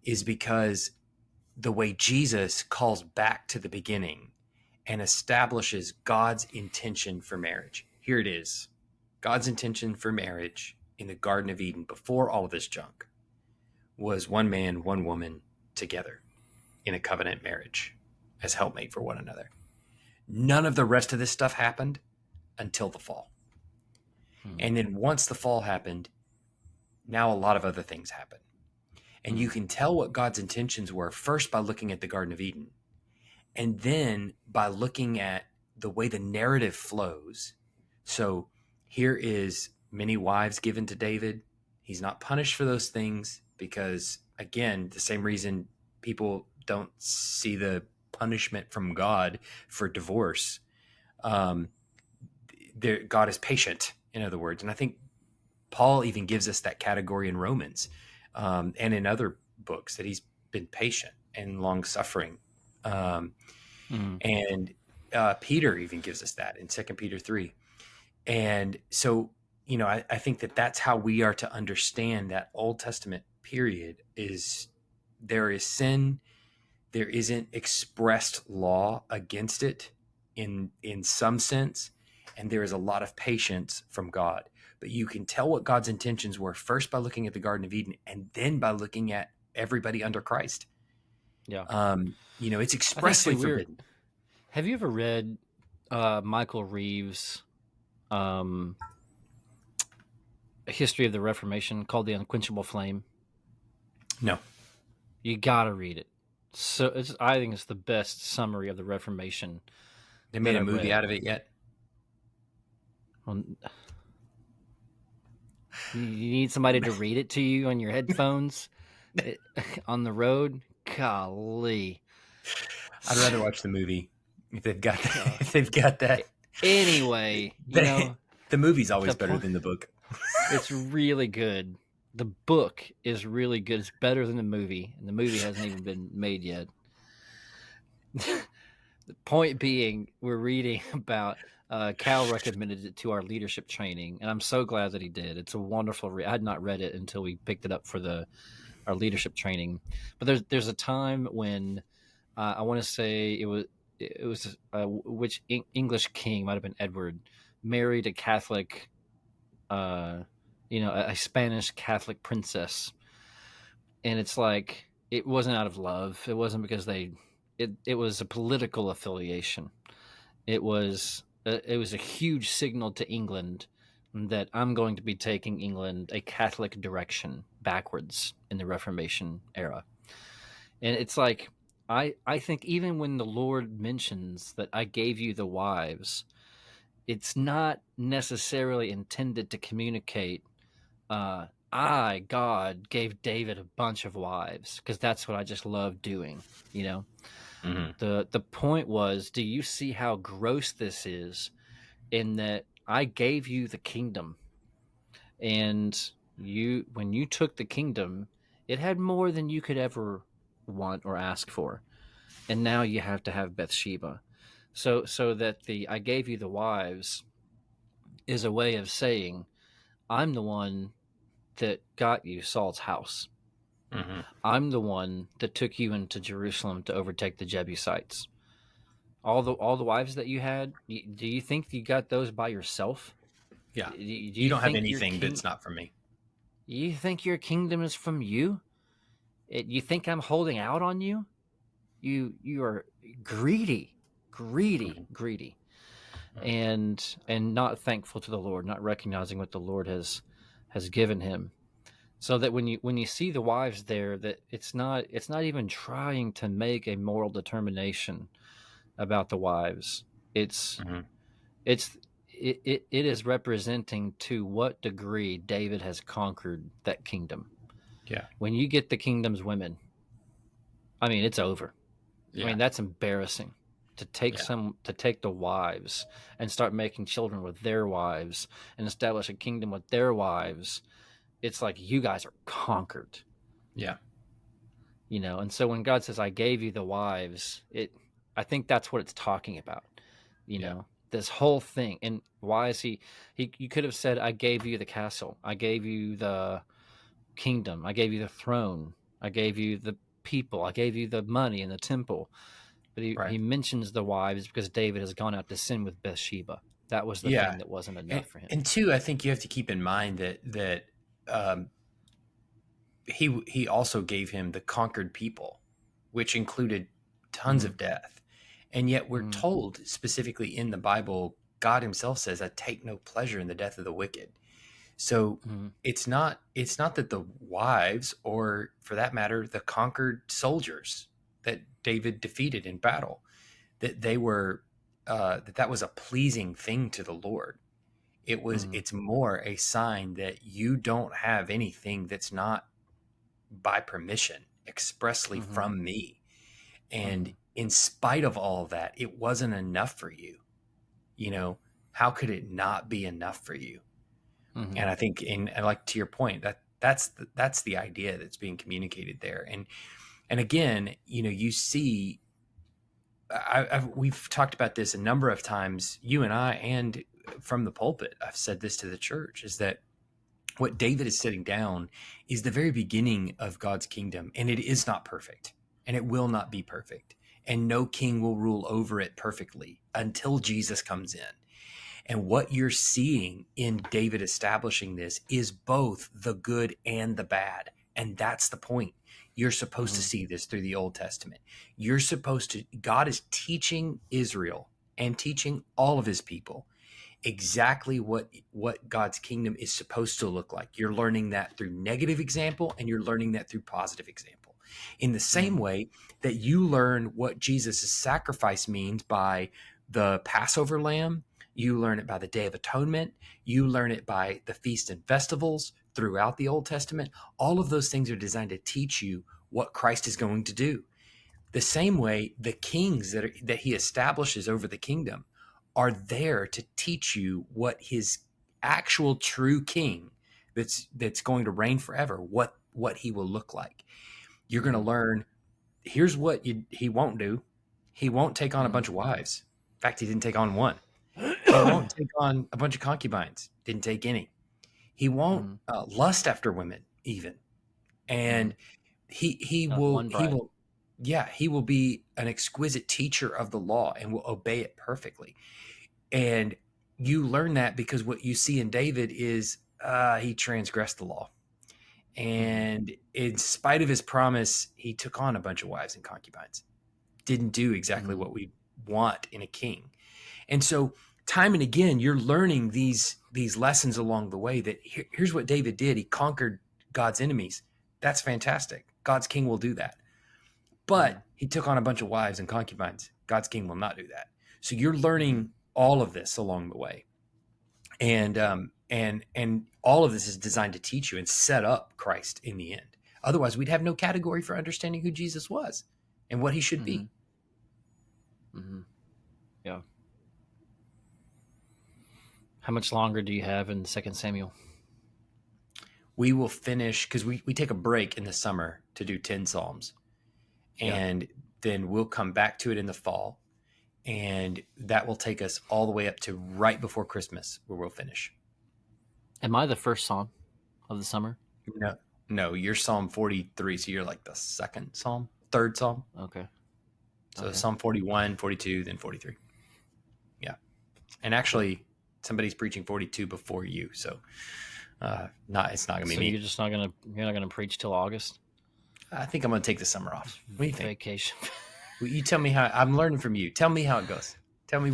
is because the way Jesus calls back to the beginning and establishes God's intention for marriage. Here it is. God's intention for marriage in the Garden of Eden before all of this junk was one man, one woman together in a covenant marriage as helpmate for one another. None of the rest of this stuff happened until the fall. Mm-hmm. And then once the fall happened, now a lot of other things happen. And Mm-hmm. you can tell what God's intentions were first by looking at the Garden of Eden, and then by looking at the way the narrative flows. So here is many wives given to David. He's not punished for those things because, again, the same reason people don't see the punishment from God for divorce. Um, God is patient, in other words. And I think Paul even gives us that category in Romans, and in other books, that he's been patient and long suffering. Um, Mm-hmm. and Peter even gives us that in 2 Peter 3. And so, I think that that's how we are to understand that Old Testament period is there is sin. There isn't expressed law against it in some sense, and there is a lot of patience from God. But you can tell what God's intentions were first by looking at the Garden of Eden, and then by looking at everybody under Christ. Yeah. It's I think expressly too, forbidden. have you ever read Michael Reeves' um, History of the Reformation called The Unquenchable Flame? No, You gotta read it. So I think it's the best summary of the Reformation they that made a I've movie read. out of it yet? Well, you need somebody to read it to you on your headphones on the road. Golly. I'd rather watch the movie if they've got God. if they've got that. Anyway, The, the movie's always the better point. than the book. It's really good. the book is really good. It's better than the movie, and the movie hasn't even been made yet. The point being, we're reading about Cal recommended it to our leadership training, and I'm so glad that he did. It's a wonderful read. I had not read it until we picked it up for our leadership training. But there's a time when I want to say it was which English king, might have been Edward, married a Catholic, uh, a Spanish Catholic princess, and it's like it wasn't out of love. It wasn't because it was a political affiliation. It was a huge signal to England that I'm going to be taking England a Catholic direction backwards in the Reformation era. And it's like I think even when the Lord mentions that I gave you the wives, it's not necessarily intended to communicate I, God, gave David a bunch of wives, because that's what I just love doing, you know? Hmm. The point was, do you see how gross this is, in that I gave you the kingdom, and when you took the kingdom, it had more than you could ever want or ask for. And now you have to have Bathsheba. So that the I gave you the wives is a way of saying I'm the one that got you Saul's house. Hmm. I'm the one that took you into Jerusalem to overtake the Jebusites. All the wives that you had, do you think you got those by yourself? Yeah. Do You you don't have think your anything king? that's not from me. You think your kingdom is from you? You think I'm holding out on you? You are greedy, greedy, Hmm. greedy, Hmm. and not thankful to the Lord, not recognizing what the Lord has given him. So that when you see the wives there, that it's not even trying to make a moral determination about the wives. It's Hmm. it's it is representing to what degree David has conquered that kingdom. Yeah. When you get the kingdom's women, I mean, it's over. I Yeah. mean, that's embarrassing Yeah. to take the wives and start making children with their wives and establish a kingdom with their wives. It's like you guys are conquered, Yeah. And so when God says, I gave you the wives, I think that's what it's talking about, Yeah. this whole thing. And why is you could have said, I gave you the castle, I gave you the kingdom, I gave you the throne, I gave you the people, I gave you the money and the temple. But he Right. mentions the wives because David has gone out to sin with Bathsheba. That was the Yeah. thing that wasn't And enough for him. and two, I think you have to keep in mind that um, he also gave him the conquered people, which included tons Mm-hmm. of death. And yet we're Mm-hmm. told specifically in the Bible, God himself says, I take no pleasure in the death of the wicked. So Mm-hmm. it's not that the wives, or for that matter, the conquered soldiers that David defeated in battle, that they were that was a pleasing thing to the Lord. Mm-hmm. It's more a sign that you don't have anything that's not by permission expressly Mm-hmm. from me. Mm-hmm. And in spite of all of that, it wasn't enough for you. You know, how could it not be enough for you? Mm-hmm. And I think, and like to your point, that's the idea that's being communicated there. And again, you see, we've talked about this a number of times, you and I, and from the pulpit, I've said this to the church, is that what David is sitting down is the very beginning of God's kingdom, and it is not perfect, and it will not be perfect, and no king will rule over it perfectly until Jesus comes in. And what you're seeing in David establishing this is both the good and the bad. And that's the point. You're supposed to Mm-hmm. see this through the Old Testament. God is teaching Israel and teaching all of his people exactly what God's kingdom is supposed to look like. You're learning that through negative example, and you're learning that through positive example. In the same Mm-hmm. way that you learn what Jesus' sacrifice means by the Passover lamb, you learn it by the Day of Atonement, you learn it by the feasts and festivals throughout the Old Testament. All of those things are designed to teach you what Christ is going to do. The same way the kings that he establishes over the kingdom are there to teach you what his actual true king, that's going to reign forever, what he will look like. You're going to Mm-hmm. learn. Here's what he won't do. He won't take on a Mm-hmm. bunch of wives. In fact, he didn't take on one. He won't take on a bunch of concubines. Didn't take any. He won't Mm-hmm. lust after women even. Mm-hmm. And he Not will one bride. yeah, he will be an exquisite teacher of the law and will obey it perfectly. And you learn that because what you see in David is he transgressed the law. Mm-hmm. And in spite of his promise, he took on a bunch of wives and concubines. Didn't do exactly Mm-hmm. what we want in a king. And so time and again, you're learning these lessons along the way that here's what David did. He conquered God's enemies. That's fantastic. God's king will do that. Mm-hmm. But he took on a bunch of wives and concubines. God's king will not do that. So you're Mm-hmm. learning all of this along the way. And and all of this is designed to teach you and set up Christ in the end. Otherwise, we'd have no category for understanding who Jesus was and what he should Mm-hmm. be. Mm-hmm. Yeah. How much longer do you have in 2 Samuel? We will finish because we take a break in the summer to do 10 Psalms. Yeah. And then we'll come back to it in the fall. And that will take us all the way up to right before Christmas where we'll finish. Am I the first psalm of the summer? No, no, you're Psalm 43. So you're like the third Psalm. Okay. So Okay. Psalm 41, 42, then 43. Yeah. And Cool. actually, somebody's preaching 42 before you. So it's not going to be So me. you're not gonna preach till August? I think I'm going to take the summer off. What do you think? Vacation. Well, you tell me how. I'm learning from you. Tell me how it goes. Tell me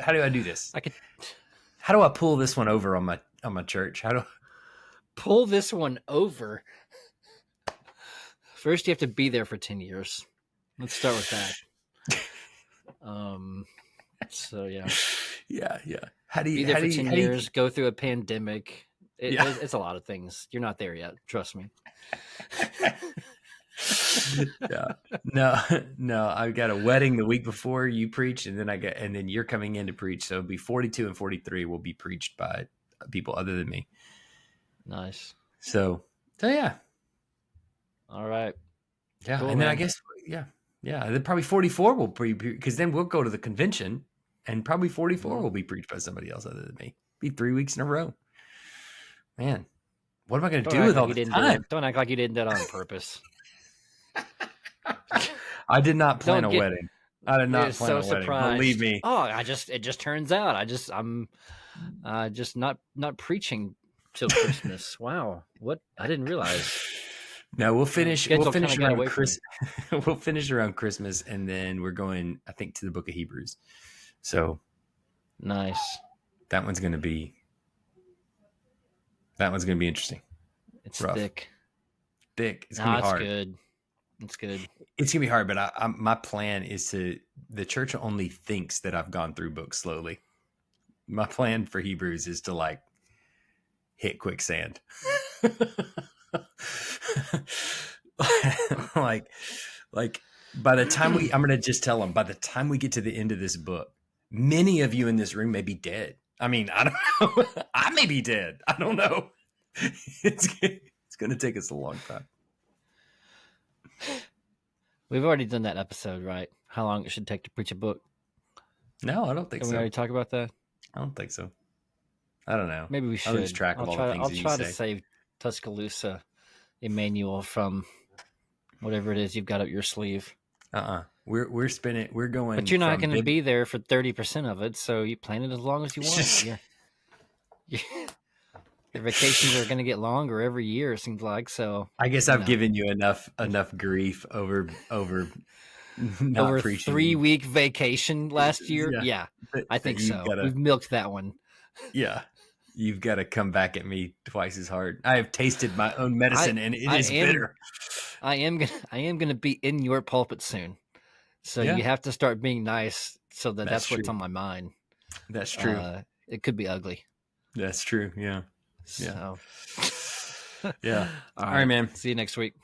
how do I do this? I could How do I pull this one over on my church? How do pull this one over. First, you have to be there for 10 years. Let's start with that. So yeah, yeah. How do be you there how for do you 10 how do you years. Go through a pandemic. yeah It's a lot of things. You're not there yet. Trust me. yeah no I've got a wedding the week before you preach, and then you're coming in to preach, so it'll be 42 and 43 will be preached by people other than me. Nice. So yeah. All right. Yeah, Cool, and then I man. guess then probably 44 will be because then we'll go to the convention, and probably 44 Mhm. will be preached by somebody else other than me. Be 3 weeks in a row. Man, what am I going to Don't do act with like all you this didn't do it. time? Don't act like you didn't do it on purpose. I did not plan Don't a get. wedding. I did You're not plan so a wedding. Believe surprised. me. Oh, it just turns out I'm just not preaching till Christmas. Wow, what I didn't realize. No, we'll My finish. We'll schedule kind finish of got around away from me. Chris. We'll finish around Christmas, and then we're going, I think, to the Book of Hebrews. So Nice. that one's going to be interesting. It's Rough, thick. thick. It's going to Nah, be it's hard. good. It's good. It's gonna be hard, but my plan is to. The church only thinks that I've gone through books slowly. My plan for Hebrews is to like hit quicksand. like like by the time I'm gonna just tell them, by the time we get to the end of this book, many of you in this room may be dead. I mean, I don't know. I may be dead. I don't know. It's gonna take us a long time. We've already done that episode, right? How long it should take to preach a book? No, I don't think Didn't we so. already talk about that? I don't think so. I don't know. Maybe we I lose should. track of all the things I'll that you try to say. save Tuscaloosa Emmanuel from whatever it is you've got up your sleeve. We're spinning. We're going. But you're not from going to be there for 30% of it, so you plan it as long as you want. Yeah. Your vacations are going to get longer every year, it seems like. So I guess I've given you enough grief over not over a preaching. 3-week vacation last year. Yeah, Yeah, I that think you've so. got to. We've milked that one. Yeah, you've got to come back at me twice as hard. I have tasted my own medicine, and it I is am bitter. I am gonna be in your pulpit soon. So Yeah, you have to start being nice so that's what's true. on my mind. That's true. It could be ugly. That's true. Yeah. So Yeah. all All right, man. See you next week.